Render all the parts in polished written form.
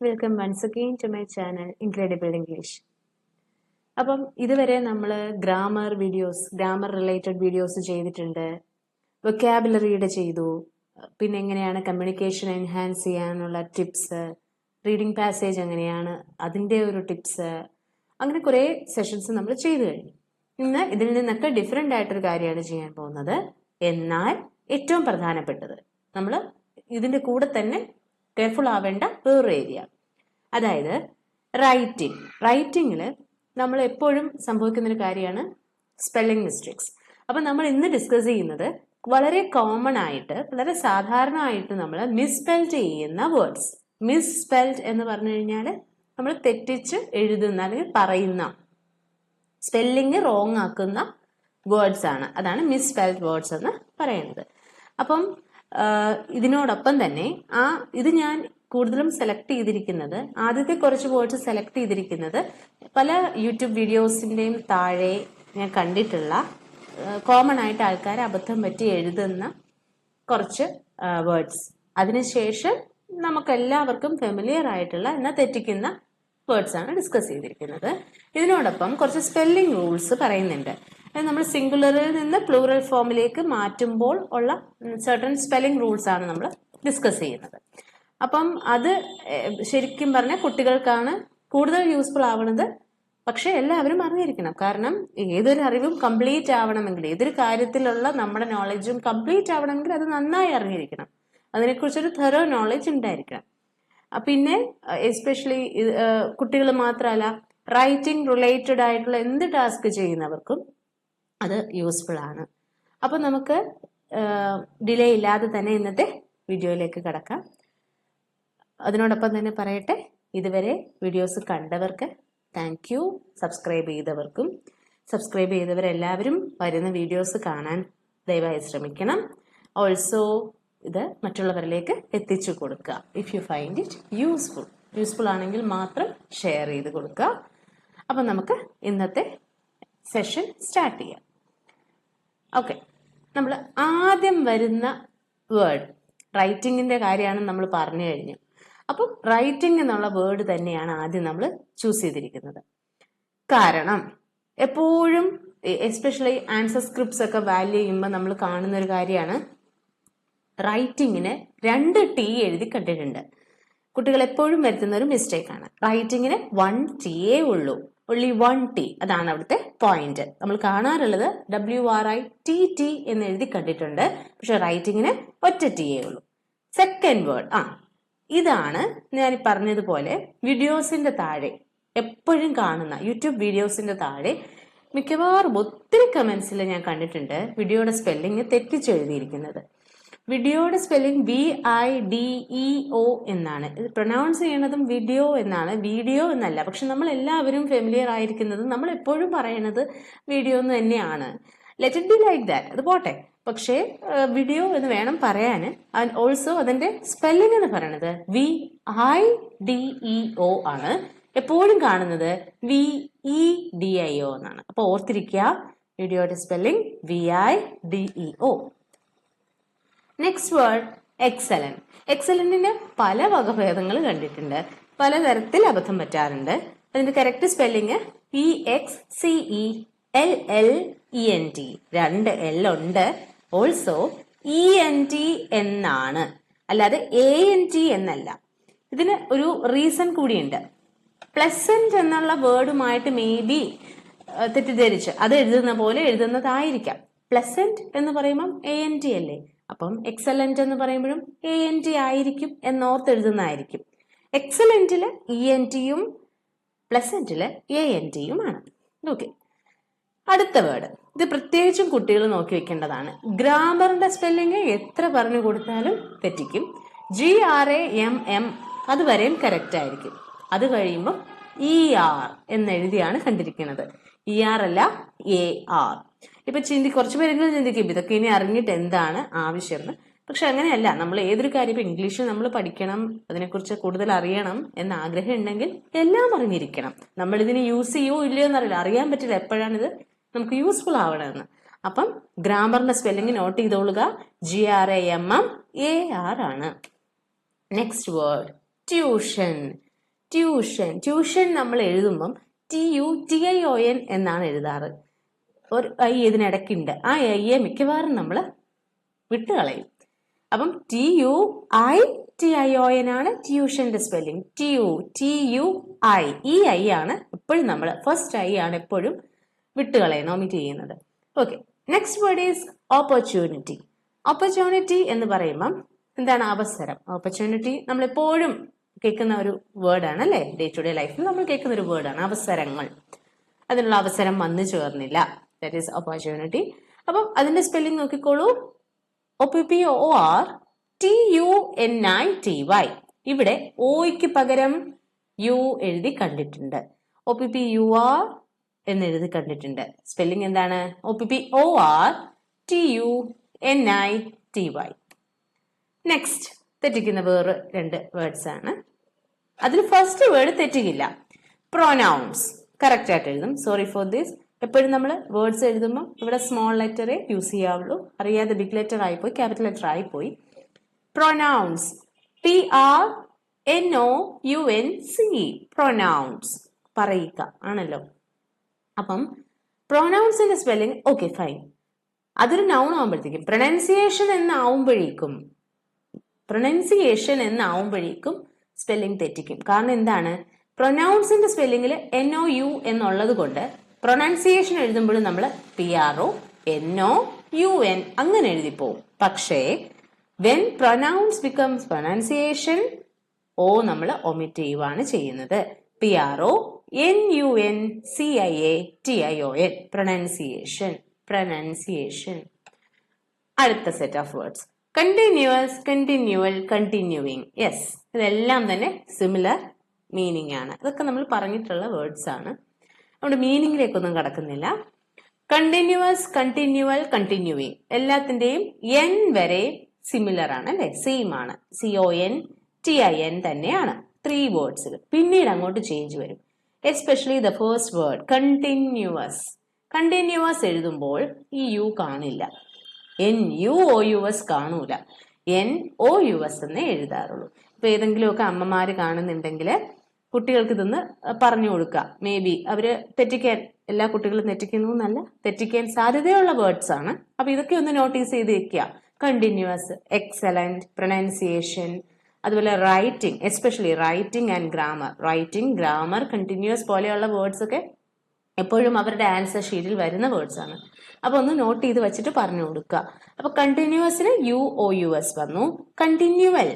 Welcome once again to my channel Incredible English. അപ്പം ഇതുവരെ നമ്മൾ ഗ്രാമർ റിലേറ്റഡ് വീഡിയോസ് ചെയ്തിട്ടുണ്ട്, വൊക്കാബുലറിയുടെ ചെയ്തു, പിന്നെ എങ്ങനെയാണ് കമ്മ്യൂണിക്കേഷൻ എൻഹാൻസ് ചെയ്യാനുള്ള ടിപ്സ്, റീഡിംഗ് പാസേജ് എങ്ങനെയാണ് അതിൻ്റെ ഒരു ടിപ്സ്, അങ്ങനെ കുറേ സെഷൻസ് നമ്മൾ ചെയ്തു കഴിഞ്ഞു. ഇന്ന് ഇതിൽ നിന്നൊക്കെ ഡിഫറെൻ്റ് ആയിട്ടൊരു കാര്യമാണ് ചെയ്യാൻ പോകുന്നത്. എന്നാൽ ഏറ്റവും പ്രധാനപ്പെട്ടത് നമ്മൾ ഇതിൻ്റെ കൂടെ തന്നെ കെയർഫുൾ ആവേണ്ട വേറൊരു ഏരിയ, അതായത് റൈറ്റിങ്ങിൽ നമ്മൾ എപ്പോഴും സംഭവിക്കുന്നൊരു കാര്യമാണ് സ്പെല്ലിംഗ് മിസ്റ്റേക്സ്. അപ്പം നമ്മൾ ഇന്ന് ഡിസ്കസ് ചെയ്യുന്നത് വളരെ കോമൺ ആയിട്ട്, വളരെ സാധാരണമായിട്ട് നമ്മൾ മിസ്സ്പെൽഡ് ചെയ്യുന്ന വേർഡ്സ്. മിസ്സ്പെൽഡ് എന്ന് പറഞ്ഞു കഴിഞ്ഞാൽ നമ്മൾ തെറ്റിച്ച് എഴുതുന്ന അല്ലെങ്കിൽ പറയുന്ന, സ്പെല്ലിംഗ് റോങ് ആക്കുന്ന വേർഡ്സ് ആണ്. അതാണ് മിസ്സ്പെൽഡ് വേർഡ്സ് എന്ന് പറയുന്നത്. അപ്പം ഇതിനോടൊപ്പം തന്നെ ഇത് ഞാൻ കൂടുതലും സെലക്ട് ചെയ്തിരിക്കുന്നത്, ആദ്യത്തെ കുറച്ച് വേർഡ്സ് സെലക്ട് ചെയ്തിരിക്കുന്നത് പല യൂട്യൂബ് വീഡിയോസിൻ്റെയും താഴെ ഞാൻ കണ്ടിട്ടുള്ള കോമൺ ആയിട്ട് ആൾക്കാർ അബദ്ധം പറ്റി എഴുതുന്ന കുറച്ച് വേർഡ്സ്, അതിനുശേഷം നമുക്കെല്ലാവർക്കും ഫെമിലിയർ ആയിട്ടുള്ള എന്നാൽ തെറ്റിക്കുന്ന വേർഡ്സ് ആണ് ഡിസ്കസ് ചെയ്തിരിക്കുന്നത്. ഇതിനോടൊപ്പം കുറച്ച് സ്പെല്ലിംഗ് റൂൾസ് പറയുന്നുണ്ട്. നമ്മൾ സിംഗുലറിൽ നിന്ന് പ്ലൂറൽ ഫോമിലേക്ക് മാറ്റുമ്പോൾ ഉള്ള സർട്ടൺ സ്പെല്ലിംഗ് റൂൾസ് ആണ് നമ്മൾ ഡിസ്കസ് ചെയ്യുന്നത്. അപ്പം അത് ശരിക്കും പറഞ്ഞാൽ കുട്ടികൾക്കാണ് കൂടുതൽ യൂസ്ഫുൾ ആവുന്നത്. പക്ഷെ എല്ലാവരും അറിഞ്ഞിരിക്കണം. കാരണം ഏതൊരു അറിവും കംപ്ലീറ്റ് ആവണമെങ്കിൽ, ഏതൊരു കാര്യത്തിലുള്ള നമ്മുടെ നോളജും കംപ്ലീറ്റ് ആവണമെങ്കിൽ അത് നന്നായി അറിഞ്ഞിരിക്കണം. അതിനെക്കുറിച്ചൊരു തെറോ നോളജ് ഉണ്ടായിരിക്കണം. പിന്നെ എസ്പെഷ്യലി കുട്ടികൾ മാത്രമല്ല, റൈറ്റിംഗ് റിലേറ്റഡ് ആയിട്ടുള്ള എന്ത് ടാസ്ക് ചെയ്യുന്നവർക്കും അത് യൂസ്ഫുൾ ആണ്. അപ്പോൾ നമുക്ക് ഡിലേ ഇല്ലാതെ തന്നെ ഇന്നത്തെ വീഡിയോയിലേക്ക് കടക്കാം. അതിനോടൊപ്പം തന്നെ പറയട്ടെ, ഇതുവരെ വീഡിയോസ് കണ്ടവർക്ക് താങ്ക് യു. സബ്സ്ക്രൈബ് ചെയ്തവരെല്ലാവരും വരുന്ന വീഡിയോസ് കാണാൻ ദയവായി ശ്രമിക്കണം. ഓൾസോ ഇത് മറ്റുള്ളവരിലേക്ക് എത്തിച്ചു കൊടുക്കുക. If you find it useful ആണെങ്കിൽ മാത്രം ഷെയർ ചെയ്ത് കൊടുക്കുക. അപ്പം നമുക്ക് ഇന്നത്തെ സെഷൻ സ്റ്റാർട്ട് ചെയ്യാം. ഓക്കെ, നമ്മൾ ആദ്യം വരുന്ന വേർഡ് റൈറ്റിങ്ങിന്റെ കാര്യമാണ് നമ്മൾ പറഞ്ഞു കഴിഞ്ഞു. അപ്പം റൈറ്റിംഗ് എന്നുള്ള വേർഡ് തന്നെയാണ് ആദ്യം നമ്മൾ ചൂസ് ചെയ്തിരിക്കുന്നത്. കാരണം എപ്പോഴും എസ്പെഷ്യലി ആൻസർ സ്ക്രിപ്റ്റ്സ് ഒക്കെ വാല്യൂ ചെയ്യുമ്പോൾ നമ്മൾ കാണുന്ന ഒരു കാര്യമാണ്, റൈറ്റിങ്ങിന് 2 T എഴുതി കണ്ടിട്ടുണ്ട്. കുട്ടികൾ എപ്പോഴും വരുത്തുന്ന ഒരു മിസ്റ്റേക്ക് ആണ്. റൈറ്റിങ്ങിന് 1 T ഉള്ളൂ, only 1 T. അതാണ് അവിടുത്തെ പോയിന്റ്. നമ്മൾ കാണാറുള്ളത് WRITT എന്ന് എഴുതി കണ്ടിട്ടുണ്ട്. പക്ഷെ റൈറ്റിങ്ങിന് ഒറ്റ T ഉള്ളൂ. സെക്കൻഡ് വേർഡ് ഇതാണ് ഞാൻ പറഞ്ഞതുപോലെ വീഡിയോസിന്റെ താഴെ എപ്പോഴും കാണുന്ന യൂട്യൂബ് വീഡിയോസിന്റെ താഴെ മിക്കവാറും ഒത്തിരി കമന്റ്സിൽ ഞാൻ കണ്ടിട്ടുണ്ട് വീഡിയോയുടെ സ്പെല്ലിംഗ് തെറ്റിച്ചെഴുതിയിരിക്കുന്നത്. വീഡിയോയുടെ സ്പെല്ലിംഗ് VIDEO എന്നാണ്. ഇത് പ്രൊനൗൺസ് ചെയ്യണതും വീഡിയോ എന്നാണ്, വീഡിയോ എന്നല്ല. പക്ഷെ നമ്മൾ എല്ലാവരും ഫെമിലിയർ ആയിരിക്കുന്നത്, നമ്മൾ എപ്പോഴും പറയണത് വീഡിയോ എന്ന് തന്നെയാണ്. Let it be like that, അത് പോട്ടെ. പക്ഷേ വീഡിയോ എന്ന് വേണം പറയാൻ. ഓൾസോ അതിന്റെ സ്പെല്ലിംഗ് എന്ന് പറയണത് VIDEO ആണ്. എപ്പോഴും കാണുന്നത് VEDIO എന്നാണ്. അപ്പൊ ഓർത്തിരിക്കുക, വീഡിയോയുടെ spelling VIDEO. Next word excellent. എക്സലന്റിന് പല വകഭേദങ്ങൾ കണ്ടിട്ടുണ്ട്, പലതരത്തിൽ അബദ്ധം പറ്റാറുണ്ട്. അതിന്റെ കറക്റ്റ് സ്പെല്ലിംഗ് EXCELLENT. 2 L ഉണ്ട്. ഓൾസോ ENT എന്നാണ്, അല്ലാതെ ANT എന്നല്ല. ഇതിന് ഒരു റീസൺ കൂടിയുണ്ട്. പ്ലസന്റ് എന്നുള്ള വേർഡുമായിട്ട് മേ ബി തെറ്റിദ്ധരിച്ച് അത് എഴുതുന്ന പോലെ എഴുതുന്നതായിരിക്കാം. പ്ലസന്റ് എന്ന് പറയുമ്പം ANT അല്ലേ, അപ്പം എക്സലന്റ് എന്ന് പറയുമ്പോഴും ANT ആയിരിക്കും എന്നോർത്ത് എഴുതുന്നതായിരിക്കും. എക്സലന്റില് ENTയും പ്ലസന്റില് ANTയുമാണ്. ഓക്കെ, അടുത്ത വേർഡ് ഇത് പ്രത്യേകിച്ചും കുട്ടികൾ നോക്കി വെക്കേണ്ടതാണ്. ഗ്രാമറിന്റെ സ്പെല്ലിംഗ് എത്ര പറഞ്ഞു കൊടുത്താലും തെറ്റിക്കും. GRAMM അതുവരെയും കറക്റ്റ് ആയിരിക്കും. അത് കഴിയുമ്പോൾ ER എന്നെഴുതിയാണ് കണ്ടിരിക്കുന്നത്. ER അല്ല AR. ഇപ്പൊ കുറച്ചു പേരെങ്കിലും ചിന്തിക്കും ഇതൊക്കെ ഇനി അറിഞ്ഞിട്ട് എന്താണ് ആവശ്യം എന്ന്. പക്ഷെ അങ്ങനെയല്ല. നമ്മൾ ഏതൊരു കാര്യം, ഇംഗ്ലീഷ് നമ്മൾ പഠിക്കണം, അതിനെക്കുറിച്ച് കൂടുതൽ അറിയണം എന്ന ആഗ്രഹം ഉണ്ടെങ്കിൽ എല്ലാം അറിഞ്ഞിരിക്കണം. നമ്മൾ ഇതിന് യൂസ് ചെയ്യോ ഇല്ലയോ എന്നറിയില്ല, അറിയാൻ പറ്റില്ല എപ്പോഴാണിത് നമുക്ക് യൂസ്ഫുൾ ആവണമെന്ന്. അപ്പം ഗ്രാമറിന്റെ സ്പെല്ലിംഗ് നോട്ട് ചെയ്തോളുക, GRAMM AR ആണ്. Next word tuition. Tuition. Tuition നമ്മൾ എഴുതുമ്പം TUTION എന്നാണ് എഴുതാറ്. ഒരു ഐ ഇതിനിടയ്ക്കുണ്ട്. ആ ഐയെ മിക്കവാറും നമ്മൾ വിട്ടുകളയും. അപ്പം TUITION ആണ് ട്യൂഷന്റെ സ്പെല്ലിംഗ്. TUI ഈ ഐ ആണ് എപ്പോഴും നമ്മൾ ഫസ്റ്റ് ഐ ആണ് എപ്പോഴും വിട്ടുകളയുന്നത്, ഒമിറ്റ് ചെയ്യുന്നത്. Okay, next word is opportunity. Opportunity എന്ന് പറയുമ്പം എന്താണ്? അവസരം. ഓപ്പർച്യൂണിറ്റി നമ്മൾ എപ്പോഴും കേൾക്കുന്ന ഒരു വേർഡാണ് അല്ലേ? ഡേ ടു ഡേ ലൈഫിൽ നമ്മൾ കേൾക്കുന്ന ഒരു വേർഡാണ് അവസരങ്ങൾ. അതിനുള്ള അവസരം വന്നു ചേർന്നില്ല, ദാറ്റ് ഈസ് ഓപ്പർച്യൂണിറ്റി. അപ്പം അതിന്റെ സ്പെല്ലിംഗ് നോക്കിക്കോളൂ. OPPORTUNITY. ഇവിടെ ഓയ്ക്ക് പകരം യു എഴുതി കണ്ടിട്ടുണ്ട്. OPPUR എന്ന് എഴുതി കണ്ടിട്ടുണ്ട്. സ്പെല്ലിംഗ് എന്താണ്? OPPORTUNITY. നെക്സ്റ്റ് തെറ്റിക്കുന്ന വേറെ 2 വേർഡ്സ് ആണ്. അതിൽ ഫസ്റ്റ് വേർഡ് തെറ്റിക്കില്ല. പ്രൊനൗൺസ് കറക്റ്റ് ആയിട്ട് എഴുതും. Sorry for this. എപ്പോഴും നമ്മൾ വേർഡ്സ് എഴുതുമ്പോൾ ഇവിടെ സ്മോൾ ലെറ്ററേ യൂസ് ചെയ്യാവുള്ളൂ. അറിയാതെ ബിഗ് ലെറ്റർ ആയിപ്പോയി, ക്യാപിറ്റൽ ലെറ്റർ ആയിപ്പോയി. Pronounce PRONOUNCE. പ്രൊനൗൺസ് പറയുക ആണല്ലോ. അപ്പം പ്രൊനൗൺസിന്റെ സ്പെല്ലിംഗ് ഓക്കെ ഫൈൻ. അതൊരു നൗൺ ആവുമ്പോഴത്തേക്കും പ്രൊനൗൺസിയേഷൻ എന്നാവുമ്പോഴേക്കും സ്പെല്ലിംഗ് തെറ്റിക്കും. കാരണം എന്താണ്? പ്രൊനൗൺസിന്റെ സ്പെല്ലിംഗിൽ NOU എന്നുള്ളത് കൊണ്ട് പ്രൊനൗൺസിയേഷൻ എഴുതുമ്പോഴും നമ്മൾ PRONOUN അങ്ങനെ എഴുതിപ്പോവും. പക്ഷേ വെൻ പ്രൊനൗൺസ് ബിക്കംസ് പ്രൊനൗൺസിയേഷൻ, ഓ നമ്മൾ ഒമിറ്റ് ചെയ്യുവാണ് ചെയ്യുന്നത്. PRONUNCIATION. പ്രൊനൗൺസിയേഷൻ. അടുത്ത set of words continuous, continual, continuing. Yes, ഇതെല്ലാം തന്നെ സിമിലർ മീനിങ് ആണ്. ഇതൊക്കെ നമ്മൾ പറഞ്ഞിട്ടുള്ള വേർഡ്സ് ആണ്. നമ്മുടെ മീനിങ്ങിലേക്കൊന്നും കടക്കുന്നില്ല. കണ്ടിന്യൂസ്, കണ്ടിന്യൂവൽ, കണ്ടിന്യൂയിങ് എല്ലാത്തിന്റെയും N വരെ സിമിലർ ആണ് അല്ലെ? സെയിം ആണ്. CONTIN തന്നെയാണ് 3 വേർഡ്സിൽ. പിന്നീട് അങ്ങോട്ട് ചേഞ്ച് വരും. Especially the first word continuous. Continuous എഴുതുമ്പോൾ ഈ യു കാണില്ല. NUOUS കാണൂല. NOUS എന്നേ എഴുതാറുള്ളൂ. ഇപ്പൊ ഏതെങ്കിലുമൊക്കെ അമ്മമാര് കാണുന്നുണ്ടെങ്കിൽ കുട്ടികൾക്ക് ഇതൊന്ന് പറഞ്ഞു കൊടുക്കുക. മേ ബി അവര് തെറ്റിക്കാൻ, എല്ലാ കുട്ടികളും തെറ്റിക്കുന്നു എന്നല്ല, തെറ്റിക്കാൻ സാധ്യതയുള്ള വേർഡ്സ് ആണ്. അപ്പൊ ഇതൊക്കെ ഒന്ന് നോട്ടീസ് ചെയ്ത് വെക്കുക. കണ്ടിന്യൂസ്, എക്സലന്റ്, പ്രൊനൗൺസിയേഷൻ, അതുപോലെ writing, especially writing and grammar. Writing, grammar, continuous പോലെയുള്ള വേർഡ്സ് ഒക്കെ എപ്പോഴും അവരുടെ ആൻസർ ഷീറ്റിൽ വരുന്ന വേർഡ്സ് ആണ്. അപ്പൊ ഒന്ന് നോട്ട് ചെയ്ത് വെച്ചിട്ട് പറഞ്ഞു കൊടുക്കുക. അപ്പൊ കണ്ടിന്യൂസിന് UOUS വന്നു. കണ്ടിന്യൂവൽ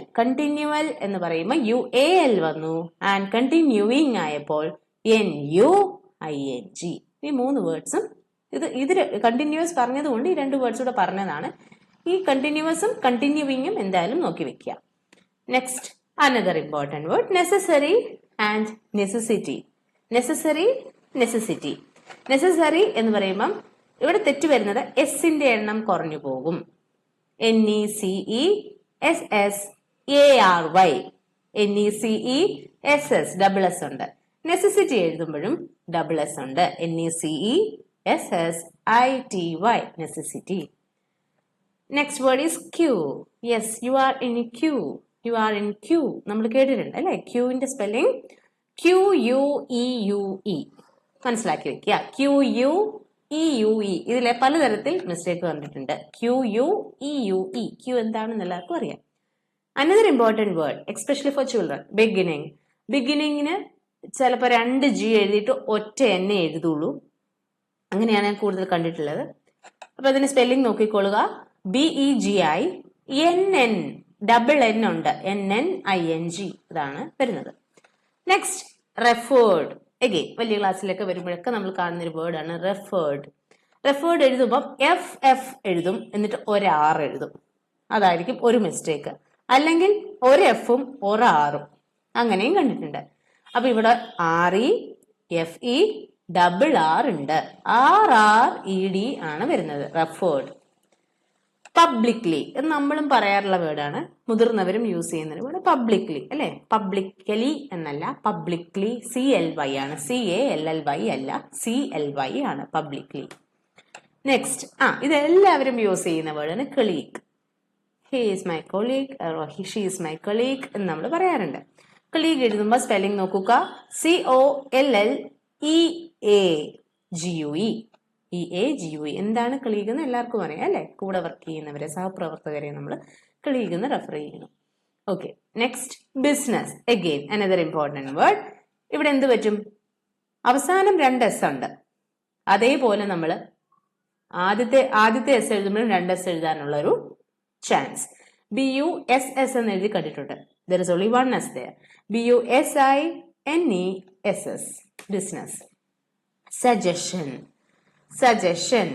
എന്ന് പറയുമ്പോൾ UAL വന്നു. ആൻഡ് കണ്ടിന്യൂയിങ് ആയപ്പോൾ NUING. ഈ 3 വേർഡ്സും ഇത് കണ്ടിന്യൂസ് പറഞ്ഞതുകൊണ്ട് ഈ 2 വേർഡ്സ് കൂടെ പറഞ്ഞതാണ്. ഈ കണ്ടിന്യൂവസും കണ്ടിന്യൂയിങ്ങും എന്തായാലും നോക്കി വെക്കുക. Next another important word necessary and necessity. Necessary എന്ന് പറയുമ്പം ഇവിടെ തെറ്റ് വരുന്നത് എസിന്റെ എണ്ണം കുറഞ്ഞു പോകും. NECESSARY. NECESS ഡബിൾ എസ് ഉണ്ട്. നെസസിറ്റി എഴുതുമ്പോഴും ഡബിൾ എസ് ഉണ്ട്. NECESSITY necessity. Next word is queue. Yes, you are in queue. നമ്മൾ കേട്ടിട്ടുണ്ട് അല്ലെ? ക്യൂവിന്റെ സ്പെല്ലിംഗ് QUEUE. മനസ്സിലാക്കി വെക്കുക. QUEUE. ഇതിലെ പലതരത്തിൽ മിസ്റ്റേക്ക് കണ്ടിട്ടുണ്ട്. QUEUE. ക്യൂ എന്താണെന്ന് എല്ലാവർക്കും അറിയാം. Another important word especially for children, beginning. ബിഗിനിങ്ങിന് ചിലപ്പോൾ 2G എഴുതിയിട്ട് ഒറ്റ N എഴുതുള്ളൂ. അങ്ങനെയാണ് ഞാൻ കൂടുതൽ കണ്ടിട്ടുള്ളത്. അപ്പൊ അതിന്റെ സ്പെല്ലിംഗ് നോക്കിക്കൊള്ളുക. BEGINN. ഡബിൾ N ഉണ്ട്. NNING. ഇതാണ് വരുന്നത്. Next referred. എഗെയിൻ വലിയ ക്ലാസ്സിലൊക്കെ വരുമ്പോഴൊക്കെ നമ്മൾ കാണുന്ന ഒരു വേർഡാണ് റെഫേർഡ്. എഴുതുമ്പോൾ FF എഴുതും, എന്നിട്ട് R എഴുതും. അതായിരിക്കും ഒരു മിസ്റ്റേക്ക്. അല്ലെങ്കിൽ ഒരു Fഉം ഒരു Rഉം അങ്ങനെയും കണ്ടിട്ടുണ്ട്. അപ്പൊ ഇവിടെ REFE ഡബിൾ R ഉണ്ട്. RRED ആണ് വരുന്നത്. റെഫേർഡ്. പബ്ലിക്ലി എന്ന് നമ്മളും പറയാറുള്ള വേർഡാണ്, മുതിർന്നവരും യൂസ് ചെയ്യുന്ന വേർഡ്. പബ്ലിക്ലി അല്ലെ? പബ്ലിക്കലി എന്നല്ല, പബ്ലിക്ലി. CLY ആണ്. CALLY അല്ല, CLY ആണ്. പബ്ലിക്ലി. നെക്സ്റ്റ് ഇതെല്ലാവരും യൂസ് ചെയ്യുന്ന വേർഡാണ് colleague. He is my colleague, she is my colleague എന്ന് നമ്മൾ പറയാറുണ്ട്. കൊളീഗ് എഴുതുമ്പോൾ സ്പെല്ലിംഗ് നോക്കുക, COLLEAGUE. EAGUE. എന്താണ് കൊളീഗ് എന്ന് എല്ലാവർക്കും അറിയാം അല്ലെ? കൂടെ വർക്ക് ചെയ്യുന്നവരെ, സഹപ്രവർത്തകരെ നമ്മൾ കൊളീഗ് എന്ന് റെഫർ ചെയ്യുന്നു. Okay, next business. Again another important word. ഇവിടെ എന്ത് പറ്റും? അവസാനം 2 S ഉണ്ട്. അതേപോലെ നമ്മൾ ആദ്യത്തെ S എഴുതുമ്പോഴും 2 S എഴുതാനുള്ള ഒരു ചാൻസ്. BUSS എന്ന് എഴുതി കണ്ടിട്ടുണ്ട്. There is only one S there. BUSINESS. Business. Suggestion.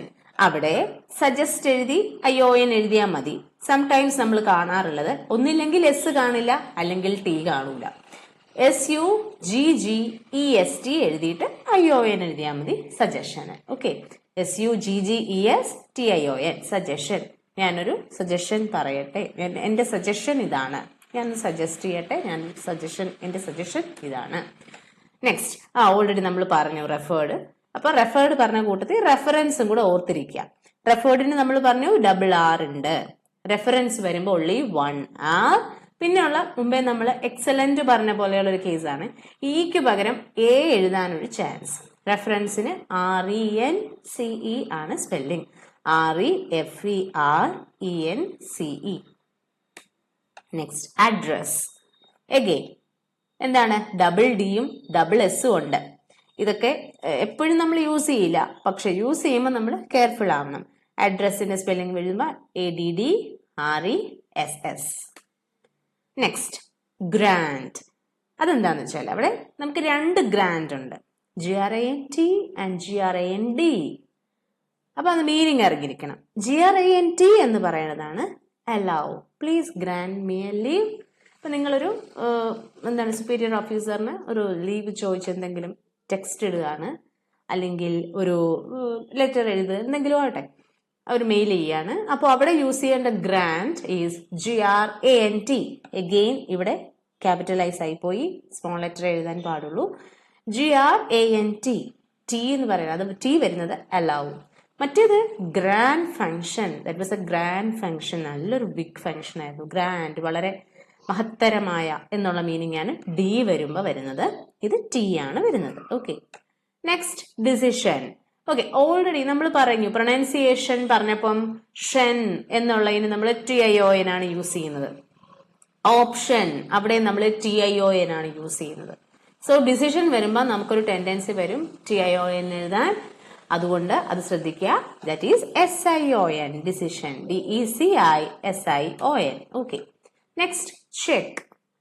അവിടെ സജസ്റ്റ് എഴുതി ION എഴുതിയാൽ മതി. സംടൈംസ് നമ്മൾ കാണാറുള്ളത് ഒന്നില്ലെങ്കിൽ S കാണില്ല, അല്ലെങ്കിൽ T കാണൂല. SUGGEST എഴുതിയിട്ട് ION എഴുതിയാൽ മതി സജഷന്. Okay, SUGGESTION suggestion. ഞാനൊരു സജഷൻ പറയട്ടെ, എന്റെ സജഷൻ ഇതാണ്, ഞാൻ സജസ്റ്റ് ചെയ്യട്ടെ, എന്റെ സജഷൻ ഇതാണ്. നെക്സ്റ്റ്, ഓൾറെഡി നമ്മൾ പറഞ്ഞു റെഫേർഡ്. അപ്പൊ റെഫേർഡ് പറഞ്ഞ കൂട്ടത്തിൽ റെഫറൻസും കൂടെ ഓർത്തിരിക്കുക. റെഫേർഡിന് നമ്മൾ പറഞ്ഞു R ഉണ്ട്. റെഫറൻസ് വരുമ്പോൾ only 1 R. പിന്നെയുള്ള മുമ്പേ നമ്മൾ എക്സലന്റ് പറഞ്ഞ പോലെയുള്ള ഒരു കേസാണ്. ഇക്ക് പകരം A എഴുതാനൊരു ചാൻസ്. റെഫറൻസിന് RENCE ആണ് spelling. REFERENCE. Next, address. Again എന്താണ്? DD-യും SS-ഉം ഉണ്ട്. ഇതൊക്കെ എപ്പോഴും നമ്മൾ യൂസ് ചെയ്യില്ല, പക്ഷെ യൂസ് ചെയ്യുമ്പോൾ നമ്മൾ കെയർഫുൾ ആവണം. അഡ്രസ്സിന്റെ സ്പെല്ലിംഗ് എഴുതുമ്പോൾ ADDRESS. Next, grand. അതെന്താന്ന് വെച്ചാൽ അവിടെ നമുക്ക് 2 ഗ്രാൻഡ് ഉണ്ട്, GRANT ആൻഡ് GRAND. അപ്പൊ അത് മീനിങ് അറിഞ്ഞിരിക്കണം. GRANT എന്ന് പറയുന്നതാണ് allow. Please grand me A leave. ഇപ്പൊ നിങ്ങളൊരു സുപ്പീരിയർ ഓഫീസറിന് ഒരു ലീവ് ചോദിച്ചെന്തെങ്കിലും ടെക്സ്റ്റ് ഇടുകയാണ്, അല്ലെങ്കിൽ ഒരു ലെറ്റർ എഴുതുക, എന്തെങ്കിലും ആവട്ടെ, ഒരു മെയിൽ ചെയ്യാണ്. അപ്പോൾ അവിടെ യൂസ് ചെയ്യേണ്ട ഗ്രാൻഡ് ഈസ് GRANT. എഗെയിൻ ഇവിടെ ക്യാപിറ്റലൈസ് ആയി പോയി, സ്മോൾ ലെറ്റർ എഴുതാൻ പാടുള്ളൂ. GRANT. T എന്ന് പറയുന്നത്, അത് T വരുന്നത് allow. മറ്റേത് grand function. That was A grand function. നല്ലൊരു ബിഗ് ഫംഗ്ഷൻ ആയിരുന്നു. ഗ്രാൻഡ്, വളരെ മഹത്തരമായ എന്നുള്ള മീനിങ് ആണ് D വരുമ്പോ വരുന്നത്. ഇത് T ആണ് വരുന്നത്. Okay, next, decision. Okay, already നമ്മൾ പറഞ്ഞു, പ്രൊനൗൺസിയേഷൻ പറഞ്ഞപ്പം ഷൻ എന്നുള്ളതിന് നമ്മൾ TION ആണ് യൂസ് ചെയ്യുന്നത്. ഓപ്ഷൻ, അവിടെ നമ്മൾ TION ആണ് യൂസ് ചെയ്യുന്നത്. സോ ഡിസിഷൻ വരുമ്പോൾ നമുക്കൊരു ടെൻഡൻസി വരും TION എഴുതാൻ. അതുകൊണ്ട് അത് ശ്രദ്ധിക്കുക. That is SION, decision. DECISION. Okay, next, check.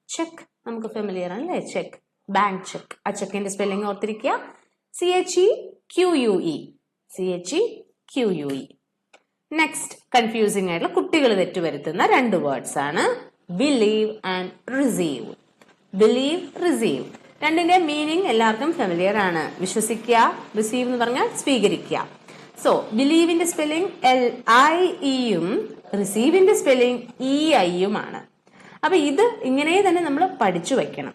Check നമുക്ക് ഫെമിലിയർ ആണല്ലേ, ചെക്ക്, ബാങ്ക് ചെക്ക്. ആ ചെക്കിന്റെ സ്പെല്ലിംഗ് ഓർത്തിരിക്കുക, CHEQUE. നെക്സ്റ്റ്, കൺഫ്യൂസിംഗ് ആയിട്ടുള്ള കുട്ടികൾ തെറ്റുവരുത്തുന്ന 2 വേർഡ്സ് ആണ് believe and receive. Believe, receive രണ്ടിന്റെ മീനിങ് എല്ലാവർക്കും ഫെമിലിയർ ആണ്. വിശ്വസിക്കുക, റിസീവ് എന്ന് പറഞ്ഞാൽ സ്വീകരിക്കുക. സോ ബിലീവിന്റെ സ്പെല്ലിംഗ് LIE-യും റിസീവിന്റെ സ്പെല്ലിംഗ് EI-യും ആണ്. അപ്പൊ ഇത് ഇങ്ങനെ തന്നെ നമ്മൾ പഠിച്ചു വെക്കണം.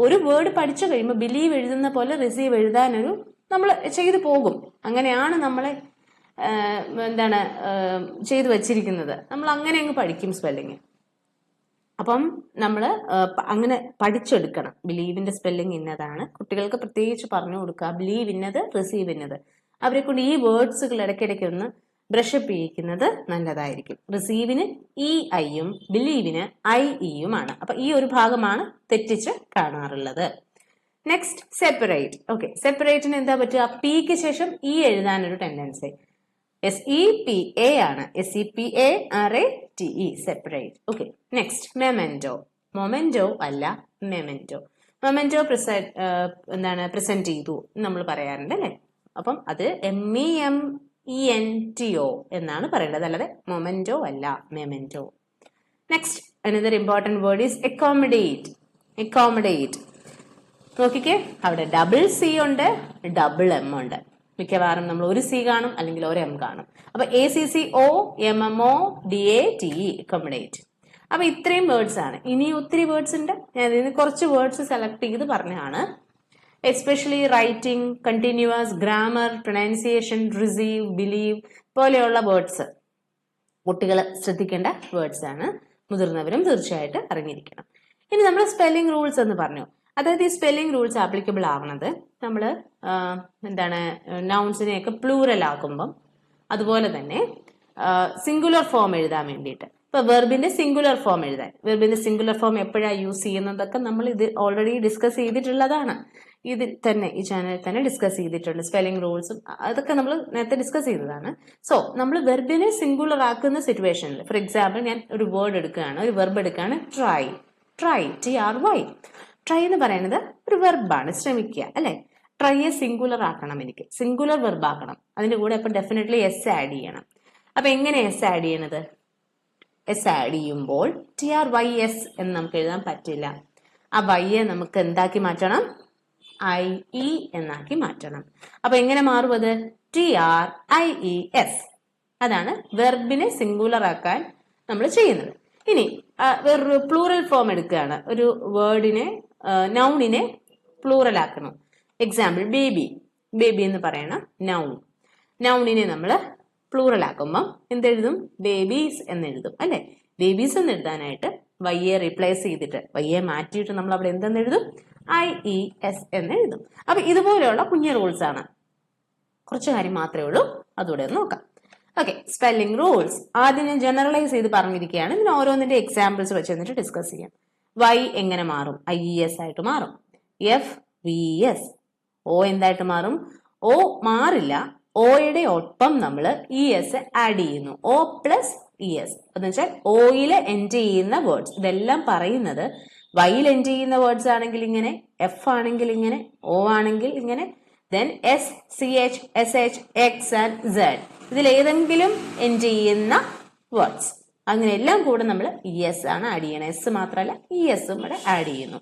ഒരു വേർഡ് പഠിച്ചു കഴിയുമ്പോൾ ബിലീവ് എഴുതുന്ന പോലെ റിസീവ് എഴുതാനൊരു നമ്മൾ ചെയ്തു പോകും. അങ്ങനെയാണ് നമ്മളെ ചെയ്തു വച്ചിരിക്കുന്നത്. നമ്മൾ അങ്ങനെ അങ്ങ് പഠിക്കും സ്പെല്ലിങ്. അപ്പം നമ്മൾ അങ്ങനെ പഠിച്ചെടുക്കണം. ബിലീവിന്റെ സ്പെല്ലിംഗ് ഇന്നതാണ്. കുട്ടികൾക്ക് പ്രത്യേകിച്ച് പറഞ്ഞു കൊടുക്കുക, ബിലീവ് ഇന്നത്, റിസീവ് ഇന്നത്. അവരെ കൊണ്ട് ഈ വേർഡ്സുകൾ ഇടയ്ക്കിടയ്ക്ക് ഒന്ന് ബ്രഷപ്പ് ചെയ്യിക്കുന്നത് നല്ലതായിരിക്കും. റിസീവിന് EI-യും ബിലീവിന് IE-യും ആണ്. അപ്പൊ ഈ ഒരു ഭാഗമാണ് തെറ്റിച്ച് കാണാറുള്ളത്. Next, separate. ഓക്കെ, സെപ്പറേറ്റിന് എന്താ പറ്റുക? Pക്ക് ശേഷം E എഴുതാനൊരു ടെൻഡൻസി. SEPA ആണ്. SEPARATE, separate. Okay, next, memento. Memento അല്ല, മെമെന്റോ. മൊമെന്റോ പ്രസന്റ് ചെയ്തു നമ്മൾ പറയാറുണ്ട് അല്ലെ. അപ്പം അത് MEMENTO എന്നാണ് പറയേണ്ടത്, അല്ലാതെ മൊമെന്റോ അല്ല, memento. Next, another important word is accommodate. Accommodate നോക്കിക്കേ, അവിടെ C ഉണ്ട്, M ഉണ്ട്. മിക്കവാറും നമ്മൾ ഒരു C കാണും, അല്ലെങ്കിൽ ഒരു M കാണും. അപ്പൊ ACCOMMODATE, അക്കോമഡേറ്റ്. അപ്പൊ ഇത്രയും വേർഡ്സ് ആണ്. ഇനി ഒത്തിരി വേർഡ്സ് ഉണ്ട്. ഞാൻ ഇതിന് കുറച്ച് വേർഡ്സ് സെലക്ട് ചെയ്ത് പറഞ്ഞാണ്. Especially writing, continuous, grammar, pronunciation, receive, believe പോലെയുള്ള വേർഡ്സ് കുട്ടികൾ ശ്രദ്ധിക്കേണ്ട വേർഡ്സ് ആണ്. മുതിർന്നവരും തീർച്ചയായിട്ടും അറിഞ്ഞിരിക്കണം. ഇനി നമ്മൾ സ്പെല്ലിംഗ് റൂൾസ് എന്ന് പറഞ്ഞു. അതായത് ഈ സ്പെല്ലിംഗ് റൂൾസ് ആപ്ലിക്കബിൾ ആവുന്നത് നമ്മൾ എന്താണ് നൗൺസിനെയൊക്കെ പ്ലൂറൽ ആക്കുമ്പം, അതുപോലെ തന്നെ സിംഗുലർ ഫോം എഴുതാൻ വേണ്ടിയിട്ട്. ഇപ്പൊ വെർബിന്റെ സിംഗുലർ ഫോം എഴുതാൻ, വെർബിന്റെ സിംഗുലർ ഫോം എപ്പോഴാണ് യൂസ് ചെയ്യുന്നതൊക്കെ നമ്മൾ ഇത് ഓൾറെഡി ഡിസ്കസ് ചെയ്തിട്ടുള്ളതാണ്. ഇതിൽ തന്നെ ഈ ചാനലിൽ തന്നെ ഡിസ്കസ് ചെയ്തിട്ടുണ്ട്. സ്പെല്ലിംഗ് റൂൾസും അതൊക്കെ നമ്മൾ നേരത്തെ ഡിസ്കസ് ചെയ്തതാണ്. സോ നമ്മൾ വെർബിനെ സിംഗുലർ ആക്കുന്ന സിറ്റുവേഷനിൽ, ഫോർ എക്സാമ്പിൾ ഞാൻ ഒരു വേർഡ് എടുക്കുകയാണ്, ഒരു വെർബ് എടുക്കുകയാണ്, ട്രൈ. Try, TRY. ട്രൈ എന്ന് പറയുന്നത് ഒരു വെർബാണ്, ശ്രമിക്കുക അല്ലെ. ട്രൈയെ സിംഗുലർ ആക്കണം, എനിക്ക് സിംഗുലർ വെർബ് ആക്കണം. അതിന്റെ കൂടെ അപ്പൊ ഡെഫിനറ്റ്ലി എസ് ആഡ് ചെയ്യണം. അപ്പൊ എങ്ങനെ എസ് ആഡ് ചെയ്യണത്? എസ് ആഡ് ചെയ്യുമ്പോൾ TRYS എന്ന് നമുക്ക് എഴുതാൻ പറ്റില്ല. ആ വൈയെ നമുക്ക് എന്താക്കി മാറ്റണം? IE എന്നാക്കി മാറ്റണം. അപ്പൊ എങ്ങനെ മാറും അത്? TRIES. അതാണ് വെർബിനെ സിംഗുലർ ആക്കാൻ നമ്മൾ ചെയ്യുന്നത്. ഇനി വേറൊരു പ്ലൂറൽ ഫോം എടുക്കുകയാണ്, ഒരു വേർഡിനെ നൗണിനെ പ്ലൂറൽ ആക്കണം. Example baby. ബേബി എന്ന് പറയണ നൗണിനെ നമ്മൾ പ്ലൂറൽ ആക്കുമ്പോൾ എന്തെഴുതും? ബേബീസ് എന്നെഴുതും അല്ലെ. ബേബീസ് എന്ന് എഴുതാനായിട്ട് വൈയെ റീപ്ലേസ് ചെയ്തിട്ട്, വൈയെ മാറ്റിയിട്ട് നമ്മൾ അവിടെ എന്തെന്ന് എഴുതും? IES എന്ന് എഴുതും. അപ്പൊ ഇതുപോലെയുള്ള കുഞ്ഞു റൂൾസ് ആണ്. കുറച്ച് കാര്യം മാത്രമേ ഉള്ളൂ, അതുകൂടെ ഒന്ന് നോക്കാം. ഓക്കെ, സ്പെല്ലിംഗ് റൂൾസ് ആദ്യം ഞാൻ ജനറലൈസ് ചെയ്ത് പറഞ്ഞിരിക്കുകയാണ്. ഇതിന് ഓരോന്നിന്റെ എക്സാമ്പിൾസ് വെച്ച് എന്നിട്ട് ഡിസ്കസ് ചെയ്യാം. വൈ എങ്ങനെ മാറും? IES ആയിട്ട് മാറും. FVS. O എന്തായിട്ട് മാറും? O മാറില്ല, ഓയുടെ ഒപ്പം നമ്മൾ ES ആഡ് ചെയ്യുന്നു. O+ES എന്ന് വെച്ചാൽ ഓയില് എൻഡ് ചെയ്യുന്ന വേർഡ്സ്. ഇതെല്ലാം പറയുന്നത് വൈയിൽ എൻഡ് ചെയ്യുന്ന വേർഡ്സ് ആണെങ്കിൽ ഇങ്ങനെ, F ആണെങ്കിൽ ഇങ്ങനെ, O ആണെങ്കിൽ ഇങ്ങനെ, then S, CH, SH, X and Z. ഇതിൽ ഏതെങ്കിലും എൻഡ് ചെയ്യുന്ന വേർഡ്സ്, അങ്ങനെ എല്ലാം കൂടെ നമ്മൾ ES ആണ് ആഡ് ചെയ്യണം. S മാത്രമല്ല ES കൂടെ ആഡ് ചെയ്യുന്നു.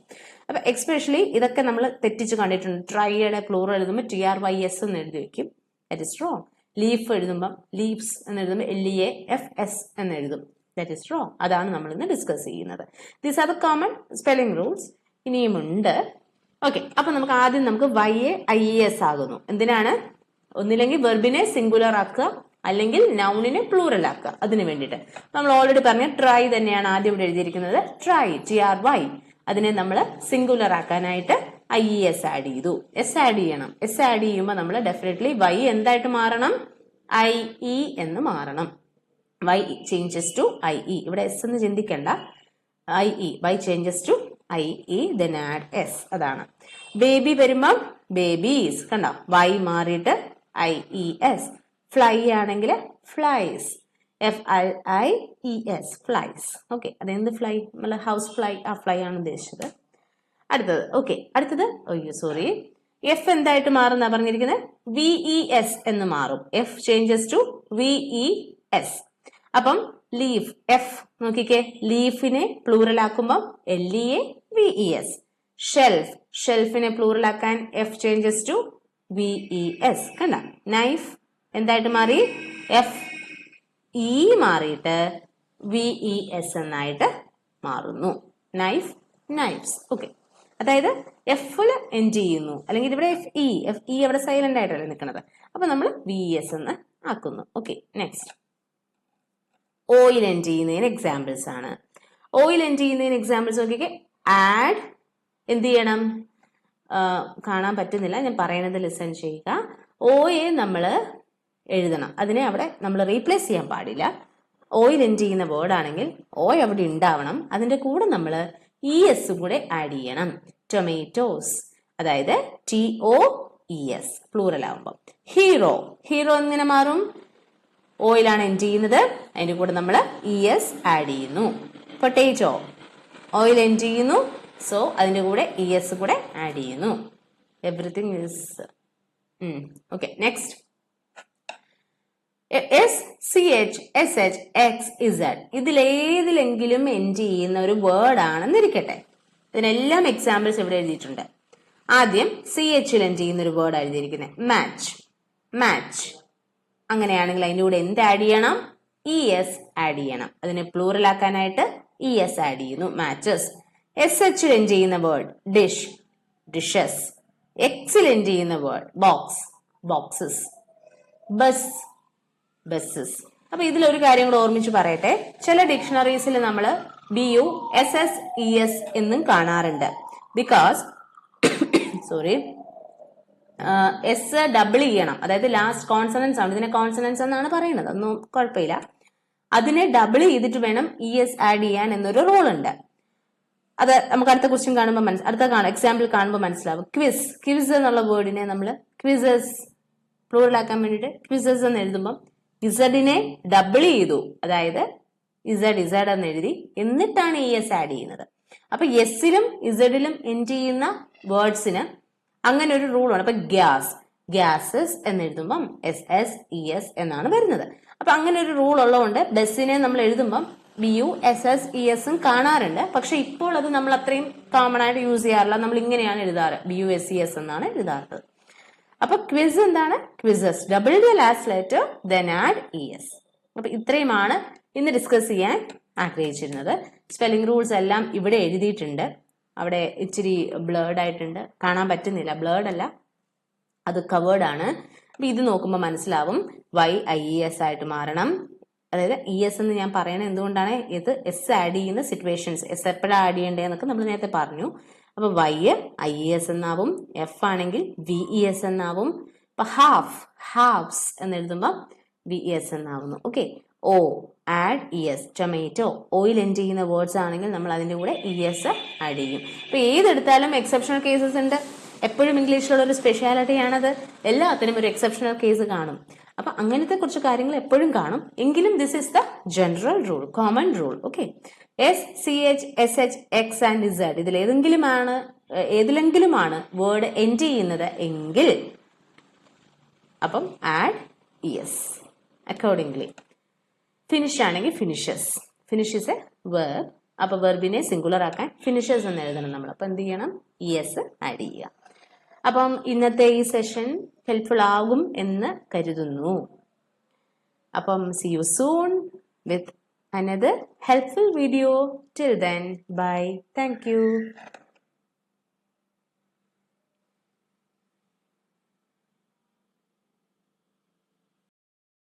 അപ്പൊ എക്സ്പെഷ്യലി ഇതൊക്കെ നമ്മൾ തെറ്റിച്ച് കണ്ടിട്ടുണ്ട്. ട്രൈയുടെ പ്ലൂറൽ എഴുതുമ്പോൾ TRYS എന്ന് എഴുതി വെക്കും. That is wrong. ലീഫ് എഴുതുമ്പോൾ ലീവ്സ് എന്ന് എഴുതുമ്പോൾ LEAFS എന്ന് എഴുതും. That is wrong. അതാണ് നമ്മൾ ഇന്ന് ഡിസ്കസ് ചെയ്യുന്നത്. These are the common spelling rules. ഇനിയുമുണ്ട്. ഓക്കെ, അപ്പൊ നമുക്ക് ആദ്യം വൈയെ IES ആകുന്നു. എന്തിനാണ്? ഒന്നില്ലെങ്കിൽ വെർബിനെ സിംഗുലർ ആക്കുക, അല്ലെങ്കിൽ നൗണിനെ പ്ലൂറൽ ആക്കുക. അതിന് വേണ്ടിയിട്ട് നമ്മൾ ഓൾറെഡി പറഞ്ഞ ട്രൈ തന്നെയാണ് ആദ്യം ഇവിടെ എഴുതിയിരിക്കുന്നത്. Try, TRY. അതിനെ നമ്മൾ സിംഗുലർ ആക്കാനായിട്ട് IES ആഡ് ചെയ്തു. S ആഡ് ചെയ്യണം. S ആഡ് ചെയ്യുമ്പോൾ നമ്മൾ ഡെഫിനറ്റ്ലി വൈ എന്തായിട്ട് മാറണം? IE എന്ന് മാറണം. Y changes to IE. ഇവിടെ S എന്ന് ചിന്തിക്കണ്ട, IE. Y changes to IE, then add S. അതാണ്. ബേബി വരുമ്പം ബേബീസ്. കണ്ടോ? വൈ മാറിയിട്ട് IES. ഫ്ലൈ ആണെങ്കിൽ ഫ്ലൈസ്. FLIES, flies. ഓക്കെ, അതെന്ത് ഫ്ലൈ? നമ്മൾ ഹൗസ് ഫ്ലൈ, ആ ഫ്ലൈ ആണ് ഉദ്ദേശിച്ചത്. അടുത്തത്. ഓക്കെ, അടുത്തത് സോറി, F എന്തായിട്ട് മാറുന്ന പറഞ്ഞിരിക്കുന്നത്? VES എന്ന് മാറും. F changes to VES. അപ്പം ലീഫ്, F നോക്കിക്കേ, ലീഫിനെ പ്ലൂറൽ ആക്കുമ്പോൾ LEAVES. ഷെൽഫ്, ഷെൽഫിനെ പ്ലൂറൽ ആക്കാൻ F ചേഞ്ചസ് ടു VES. കണ്ട? നൈഫ് എന്തായിട്ട് മാറി? FE മാറിയിട്ട് VES എന്നായിട്ട് മാറുന്നു. Knife, knives. ഓക്കെ, അതായത് എഫിൽ എൻഡ് ചെയ്യുന്നു, അല്ലെങ്കിൽ ഇവിടെ FE അവിടെ സൈലന്റ് ആയിട്ടല്ലേ നിൽക്കുന്നത്. അപ്പൊ നമ്മൾ VES എന്ന് ആക്കുന്നു. Okay, next. ഓയിൽ എൻഡ് ചെയ്യുന്നതിന് എക്സാമ്പിൾസ് ആണ്. ഓയിൽ എൻഡ് ചെയ്യുന്നതിന് എക്സാമ്പിൾസ് നോക്കിക്കേ. ആഡ് എന്ത് ചെയ്യണം? കാണാൻ പറ്റുന്നില്ല, ഞാൻ പറയുന്നത് ലിസൺ ചെയ്യുക. ഓയെ നമ്മൾ എഴുതണം, അതിനെ അവിടെ നമ്മൾ റീപ്ലേസ് ചെയ്യാൻ പാടില്ല. ഓയിൽ എൻഡ് ചെയ്യുന്ന വേർഡ് ആണെങ്കിൽ ഓ അവിടെ ഉണ്ടാവണം, അതിന്റെ കൂടെ നമ്മൾ ES കൂടെ ആഡ് ചെയ്യണം. ടൊമാറ്റോസ്, അതായത് TOES പ്ലൂറൽ ആവുമ്പോൾ. ഹീറോ, ഹീറോ എങ്ങനെ മാറും? ഓയിലാണ് എൻഡ് ചെയ്യുന്നത്, അതിന്റെ കൂടെ നമ്മൾ ES ആഡ് ചെയ്യുന്നു. പൊട്ടേറ്റോ, ഓയിൽ എൻഡ് ചെയ്യുന്നു, സോ അതിന്റെ കൂടെ ES കൂടെ ആഡ് ചെയ്യുന്നു. Everything is okay. Next. S, CH, SH, X, Z. ഇതിലേതിലെങ്കിലും എൻഡ് ചെയ്യുന്ന ഒരു വേർഡ് ആണെന്നിരിക്കട്ടെ. ഇതിനെല്ലാം എക്സാമ്പിൾസ് ഇവിടെ എഴുതിയിട്ടുണ്ട്. ആദ്യം CHൽ എൻഡ് ചെയ്യുന്ന ഒരു വേർഡ് എഴുതിയിരിക്കുന്നത് മാച്ച്. മാച്ച് അങ്ങനെയാണെങ്കിൽ അതിൻ്റെ കൂടെ എന്ത് ആഡ് ചെയ്യണം? ES ആഡ് ചെയ്യണം. അതിനെ പ്ലൂറൽ ആക്കാനായിട്ട് ES ആഡ് ചെയ്യുന്നു. മാച്ചസ്. SHൽ എൻഡ് ചെയ്യുന്ന വേർഡ് ഡിഷ്, ഡിഷസ്. Xൽ എൻഡ് ചെയ്യുന്ന word box, boxes. Bus, buses. അപ്പൊ ഇതിലൊരു കാര്യം കൂടെ ഓർമ്മിച്ച് പറയട്ടെ. ചില ഡിക്ഷണറീസിൽ നമ്മൾ BUSSES എന്നും കാണാറുണ്ട്. ബിക്കോസ് സോറി എസ് ഡബിൾ ചെയ്യണം, അതായത് ലാസ്റ്റ് കോൺസണൻസ് ആണ്, ഇതിനെ കോൺസണൻസ് എന്നാണ് പറയുന്നത്, ഒന്നും കുഴപ്പമില്ല. അതിനെ ഡബിൾ ചെയ്തിട്ട് വേണം ES ആഡ് ചെയ്യാൻ എന്നൊരു റൂൾ ഉണ്ട്. അത് നമുക്ക് അടുത്ത ക്വസ്റ്റ്യൻ കാണുമ്പോൾ എക്സാമ്പിൾ കാണുമ്പോൾ മനസ്സിലാവും. ക്വിസ് എന്നുള്ള വേർഡിനെ നമ്മൾ ക്വിസസ് പ്ലൂറൽ ആക്കാൻ വേണ്ടിയിട്ട് ക്വിസസ് എന്ന് എഴുതുമ്പോൾ ഇസഡിനെ ഡബിൾ ചെയ്തു, അതായത് ഇസഡ് എന്ന് എഴുതി, എന്നിട്ടാണ് ES ആഡ് ചെയ്യുന്നത്. അപ്പൊ എസിലും ഇസഡിലും എൻഡ് ചെയ്യുന്ന വേർഡ്സിന് അങ്ങനെ ഒരു റൂളാണ്. അപ്പൊ ഗ്യാസസ് എന്ന് എഴുതുമ്പം SSES എന്നാണ് വരുന്നത്. അപ്പൊ അങ്ങനെ ഒരു റൂൾ ഉള്ളതുകൊണ്ട് ബസ്സിനെ നമ്മൾ എഴുതുമ്പം BUSSES കാണാറുണ്ട്. പക്ഷെ ഇപ്പോൾ അത് നമ്മൾ അത്രയും കോമൺ ആയിട്ട് യൂസ് ചെയ്യാറില്ല. നമ്മൾ ഇങ്ങനെയാണ് എഴുതാറ്, BUSES എന്നാണ് എഴുതാറുള്ളത്. അപ്പൊ ക്വിസ് എന്താണ്? Quizzes, double the last letter then add ES. അപ്പൊ ഇത്രയുമാണ് ഇന്ന് ഡിസ്കസ് ചെയ്യാൻ ആഗ്രഹിച്ചിരുന്നത്. സ്പെല്ലിംഗ് റൂൾസ് എല്ലാം ഇവിടെ എഴുതിയിട്ടുണ്ട്. അവിടെ ഇച്ചിരി ബ്ലേർഡ് ആയിട്ടുണ്ട്, കാണാൻ പറ്റുന്നില്ല. ബ്ലേർഡ് അല്ല, അത് കവേർഡ് ആണ്. അപ്പൊ ഇത് നോക്കുമ്പോൾ മനസ്സിലാവും YIES ആയിട്ട് മാറണം. അതായത് ES എന്ന് ഞാൻ പറയണത് എന്തുകൊണ്ടാണ്, ഇത് S ആഡ് ചെയ്യുന്ന സിറ്റുവേഷൻസ്, S എപ്പോഴാണ് ആഡ് ചെയ്യേണ്ടതെന്നൊക്കെ നമ്മൾ നേരത്തെ പറഞ്ഞു. അപ്പൊ Y IES എന്നാവും, F ആണെങ്കിൽ VES എന്നാവും. അപ്പൊ ഹാഫ്സ് എന്ന് എഴുതുമ്പോൾ VES എന്നാവുന്നു. Okay. O add ES, tomato, ഓയിൽ എൻഡ് ചെയ്യുന്ന വേർഡ്സ് ആണെങ്കിൽ നമ്മൾ അതിന്റെ കൂടെ ES ആഡ് ചെയ്യും. അപ്പൊ ഏതെടുത്താലും എക്സെപ്ഷണൽ കേസസ് ഉണ്ട്. എപ്പോഴും ഇംഗ്ലീഷിലുള്ള ഒരു സ്പെഷ്യാലിറ്റിയാണത്. എല്ലാത്തിനും ഒരു എക്സെപ്ഷണൽ കേസ് കാണും. അപ്പൊ അങ്ങനത്തെ കുറച്ച് കാര്യങ്ങൾ എപ്പോഴും കാണും. എങ്കിലും this is the general rule, common rule. Okay. SCH SH X and Z ഇതിൽ ഏതിലെങ്കിലുമാണ് വേർഡ് എൻഡ് ചെയ്യുന്നത് എങ്കിൽ അപ്പം ആഡ് ES അക്കോർഡിംഗ്ലി. ഫിനിഷ് ആണെങ്കിൽ ഫിനിഷ് ഇസ് എ വെർബ്. അപ്പൊ വെർബിനെ സിംഗുലർ ആക്കാൻ ഫിനിഷേഴ്സ് എന്ന് എഴുതണം നമ്മൾ. അപ്പൊ എന്ത് ചെയ്യണം? ES ആഡ് ചെയ്യുക. അപ്പം ഇന്നത്തെ ഈ സെഷൻ ഹെൽപ്ഫുൾ ആകും എന്ന് കരുതുന്നു. അപ്പം see you soon with another helpful video. Till then, bye. Thank you.